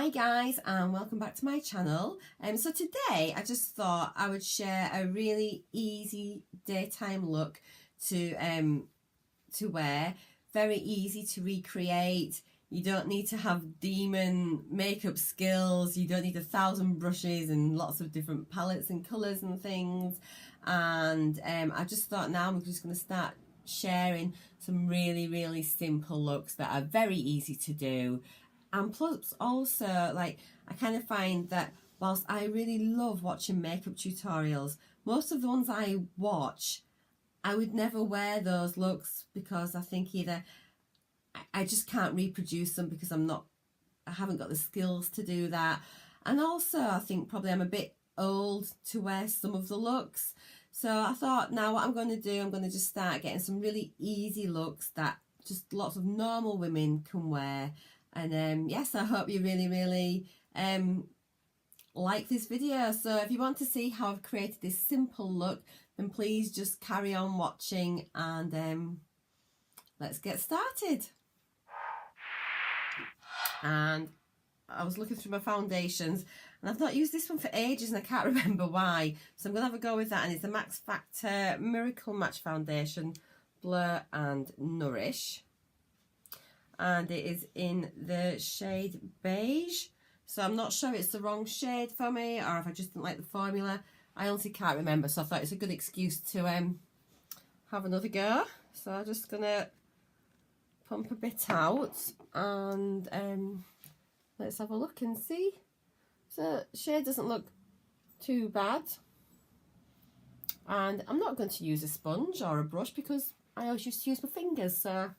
Hi guys, and welcome back to my channel. So today I just thought I would share a really easy daytime look to wear. Very easy to recreate. You don't need to have demon makeup skills. You don't need 1,000 brushes and lots of different palettes and colours and things. And I just thought now I'm just going to start sharing some really simple looks that are very easy to do. And plus also, like, I kind of find that whilst I really love watching makeup tutorials, most of the ones I watch, I would never wear those looks because I think either I just can't reproduce them because I haven't got the skills to do that. And also I think probably I'm a bit old to wear some of the looks. So I thought now what I'm going to do, I'm going to just start getting some really easy looks that just lots of normal women can wear. And yes, I hope you really like this video. So if you want to see how I've created this simple look, then please just carry on watching and let's get started. And I was looking through my foundations and I've not used this one for ages and I can't remember why. So I'm going to have a go with that, and it's the Max Factor Miracle Match Foundation Blur and Nourish. And it is in the shade beige, so I'm not sure it's the wrong shade for me or if I just didn't like the formula. I honestly can't remember, so I thought it's a good excuse to have another go. So I'm just gonna pump a bit out and let's have a look and see. So the shade doesn't look too bad, and I'm not going to use a sponge or a brush because I always used to use my fingers. So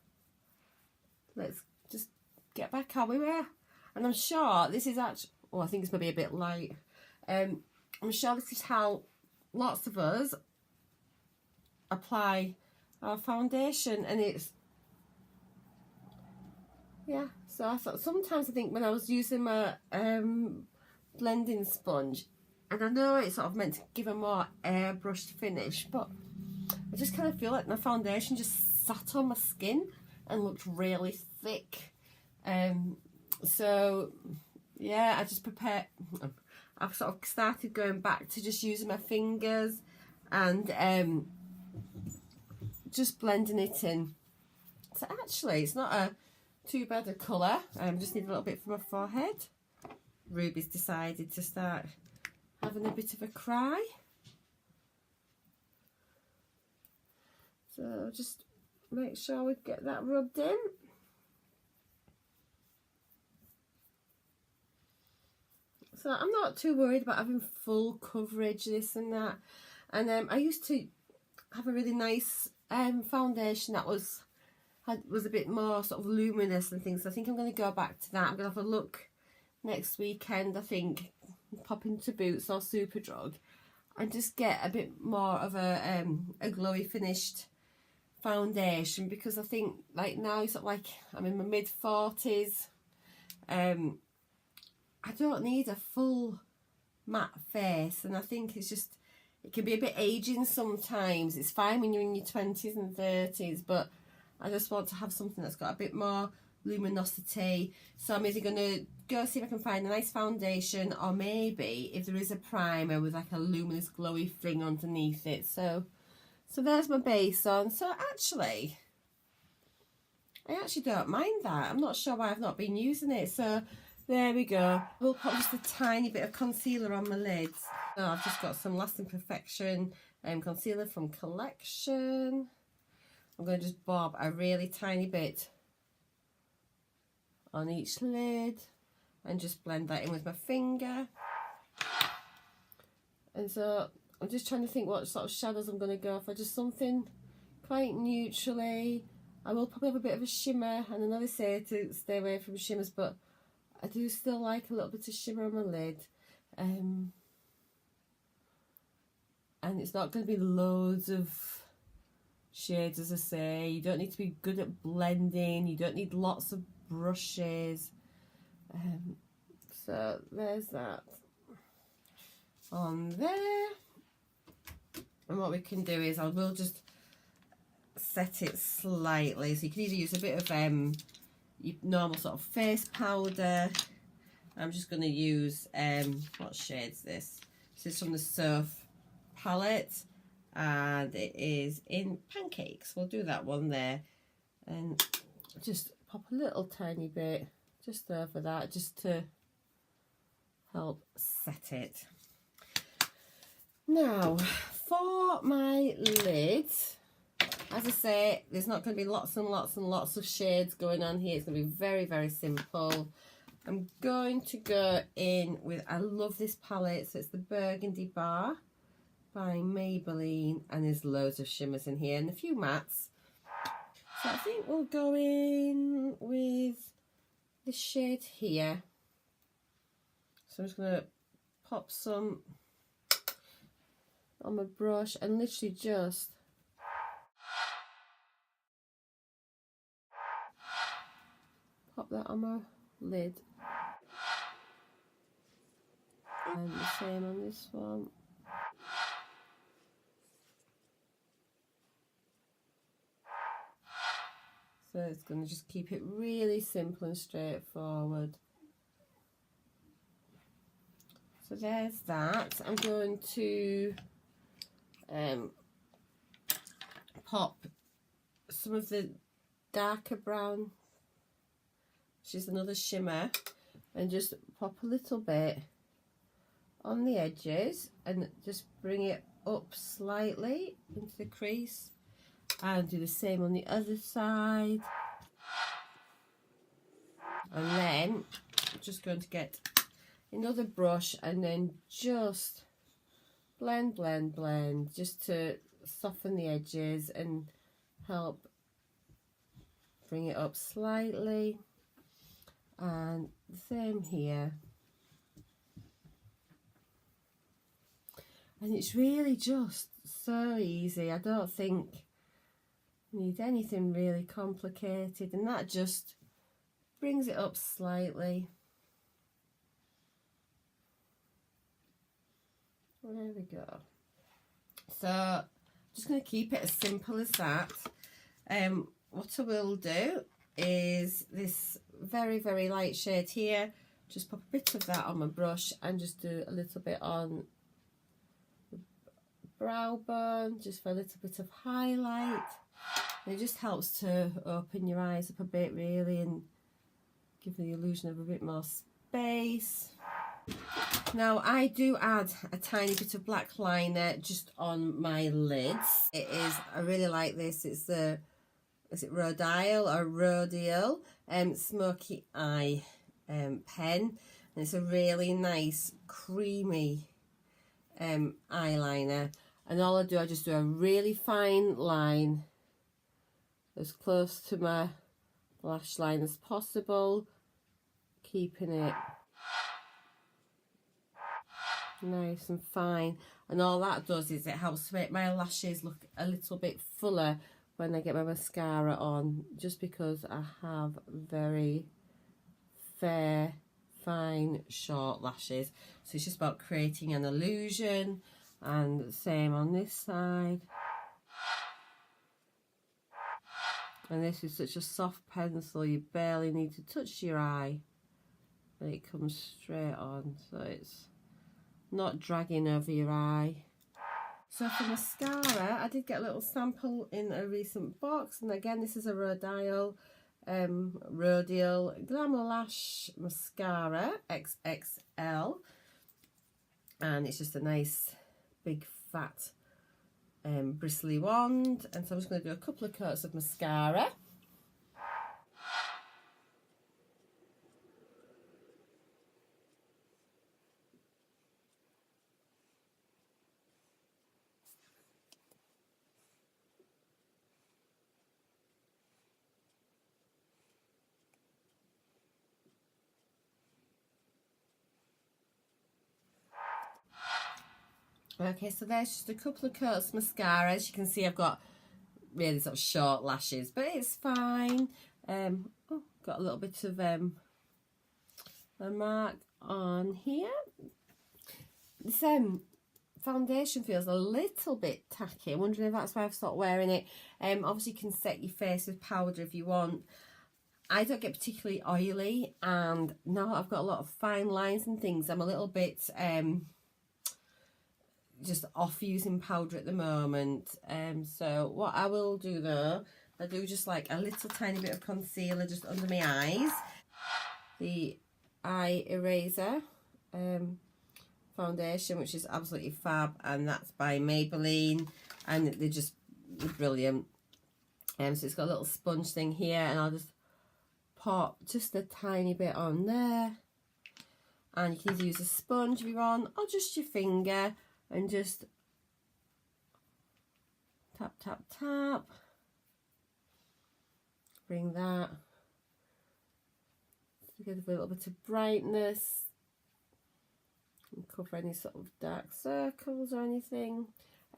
let's just get back how we were. And I'm sure this is actually, oh, I think it's maybe a bit light. I'm sure this is how lots of us apply our foundation, and it's, yeah. So I thought sometimes I think when I was using my blending sponge, and I know it's sort of meant to give a more airbrushed finish, but I just kind of feel like my foundation just sat on my skin and looked really thick. So yeah, I just I've sort of started going back to just using my fingers and just blending it in. So actually it's not too bad a colour. Just need a little bit for my forehead. Ruby's decided to start having a bit of a cry, so just make sure we get that rubbed in. So I'm not too worried about having full coverage, this and that. And I used to have a really nice foundation that was a bit more sort of luminous and things. So I think I'm going to go back to that. I'm going to have a look next weekend, I think, pop into Boots or Superdrug and just get a bit more of a glowy finished foundation, because I think like now sort of like I'm in my mid-40s. I don't need a full matte face, and I think it's just, it can be a bit aging sometimes. It's fine when you're in your 20s and 30s, but I just want to have something that's got a bit more luminosity. So I'm either going to go see if I can find a nice foundation, or maybe if there is a primer with like a luminous glowy thing underneath it. So there's my base on. So actually I actually don't mind that. I'm not sure why I've not been using it. So there we go. We'll put just a tiny bit of concealer on my lids. So I've just got some Lasting Perfection concealer from Collection. I'm going to just bob a really tiny bit on each lid and just blend that in with my finger. And so I'm just trying to think what sort of shadows I'm going to go for. Just something quite neutrally. I will probably have a bit of a shimmer, and I know they say to stay away from shimmers, but I do still like a little bit of shimmer on my lid. And it's not going to be loads of shades, as I say. You don't need to be good at blending. You don't need lots of brushes. So there's that on there. And what we can do is I will just set it slightly. So you can either use a bit of your normal sort of face powder, I'm just going to use, what shade's this? This is from the Surf palette, and it is in Pancakes. We'll do that one there, and just pop a little tiny bit just over that, just to help set it. Now, for my lid, as I say, there's not going to be lots and lots and lots of shades going on here. It's going to be very, very simple. I'm going to go in with, I love this palette, so it's the Burgundy Bar by Maybelline, and there's loads of shimmers in here and a few mattes. So I think we'll go in with this shade here. So I'm just going to pop some on my brush and literally just pop that on my lid. And the same on this one. So it's going to just keep it really simple and straightforward. So there's that. I'm going to pop some of the darker brown, which is another shimmer, and just pop a little bit on the edges and just bring it up slightly into the crease, and do the same on the other side. And then I'm just going to get another brush and then just blend, blend, blend, just to soften the edges and help bring it up slightly. And the same here. And it's really just so easy. I don't think you need anything really complicated, and that just brings it up slightly. There we go. So I'm just going to keep it as simple as that. What I will do is this very, very light shade here, just pop a bit of that on my brush and just do a little bit on the brow bone, just for a little bit of highlight. And it just helps to open your eyes up a bit, really, and give the illusion of a bit more space. Now, I do add a tiny bit of black liner just on my lids. It is, I really like this. It's the, is it Rodial or Rodial Smoky Eye pen. And it's a really nice, creamy eyeliner. And all I do, I just do a really fine line as close to my lash line as possible, keeping it nice and fine. And all that does is it helps to make my lashes look a little bit fuller when I get my mascara on, just because I have very fair, fine, short lashes. So it's just about creating an illusion. And the same on this side. And this is such a soft pencil, you barely need to touch your eye, and it comes straight on, so it's not dragging over your eye. So for mascara, I did get a little sample in a recent box, and again, this is a Rodial Rodial Glamour Lash Mascara XXL, and it's just a nice big fat bristly wand. And so I'm just going to do a couple of coats of mascara. Okay, so there's just a couple of coats of mascara. As you can see, I've got really sort of short lashes, but it's fine. Oh, got a little bit of a mark on here. This foundation feels a little bit tacky. I'm wondering if that's why I've stopped wearing it. Obviously, you can set your face with powder if you want. I don't get particularly oily, and now I've got a lot of fine lines and things. I'm a little bit just off using powder at the moment. So what I will do though, I do just like a little tiny bit of concealer just under my eyes. The Eye Eraser foundation, which is absolutely fab, and that's by Maybelline, and they're just brilliant. So it's got a little sponge thing here, and I'll just pop just a tiny bit on there, and you can either use a sponge if you want, or just your finger, and just tap tap tap, bring that to give a little bit of brightness and cover any sort of dark circles or anything.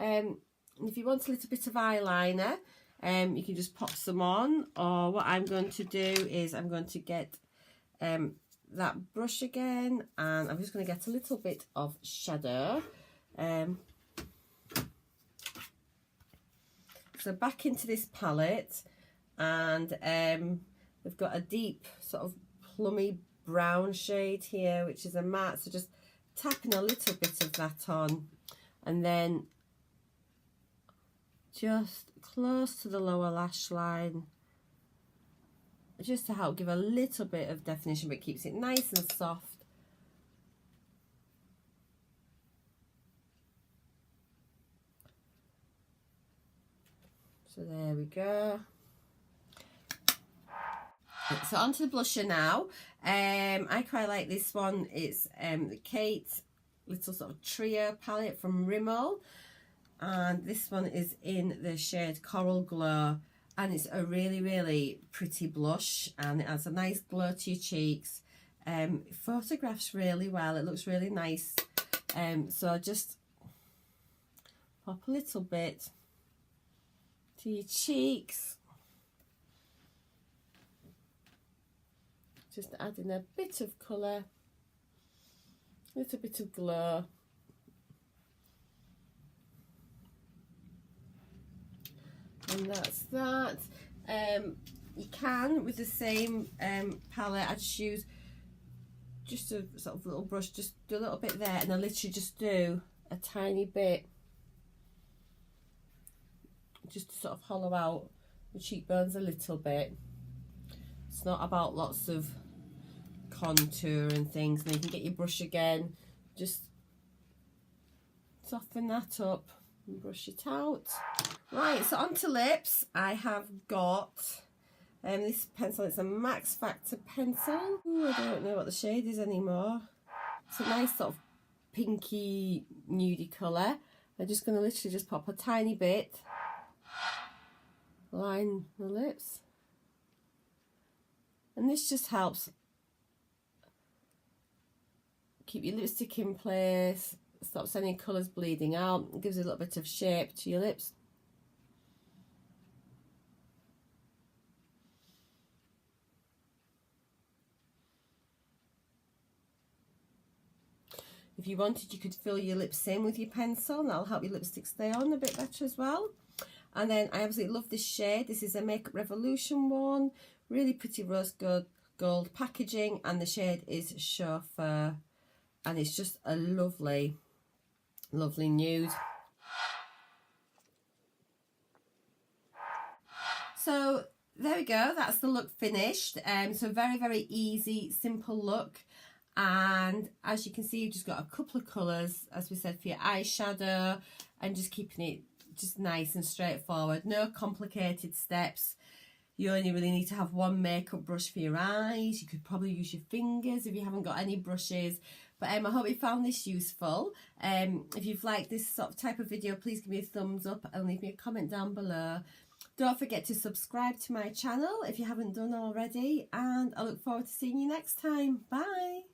And if you want a little bit of eyeliner, you can just pop some on, or what I'm going to do is I'm going to get that brush again, and I'm just going to get a little bit of shadow. So back into this palette, and we've got a deep sort of plummy brown shade here, which is a matte, so just tapping a little bit of that on, and then just close to the lower lash line, just to help give a little bit of definition, but keeps it nice and soft. So there we go. So onto the blusher now. I quite like this one. It's the Kate little sort of trio palette from Rimmel, and this one is in the shade Coral Glow, and it's a really pretty blush, and it has a nice glow to your cheeks. It photographs really well, it looks really nice. So just pop a little bit to your cheeks, just adding a bit of colour, a little bit of glow. And that's that. You can, with the same palette, I just use just a sort of little brush, just do a little bit there, and I literally just do a tiny bit, just to sort of hollow out the cheekbones a little bit. It's not about lots of contour and things. And then you can get your brush again, just soften that up and brush it out. Right, so onto lips. I have got this pencil. It's a Max Factor pencil. Ooh, I don't know what the shade is anymore. It's a nice sort of pinky nudie colour. I'm just going to literally just pop a tiny bit, line the lips, and this just helps keep your lipstick in place, stops any colours bleeding out, it gives a little bit of shape to your lips. If you wanted, you could fill your lips in with your pencil, and that'll help your lipstick stay on a bit better as well. And then I absolutely love this shade. This is a Makeup Revolution one. Really pretty rose gold packaging, and the shade is Chauffeur. And it's just a lovely nude. So there we go, that's the look finished. So very easy, simple look. And as you can see, you've just got a couple of colours, as we said, for your eyeshadow, and just keeping it just nice and straightforward. No complicated steps. You only really need to have one makeup brush for your eyes. You could probably use your fingers if you haven't got any brushes. But I hope you found this useful. If you've liked this sort of type of video, please give me a thumbs up and leave me a comment down below. Don't forget to subscribe to my channel if you haven't done already, and I look forward to seeing you next time. Bye!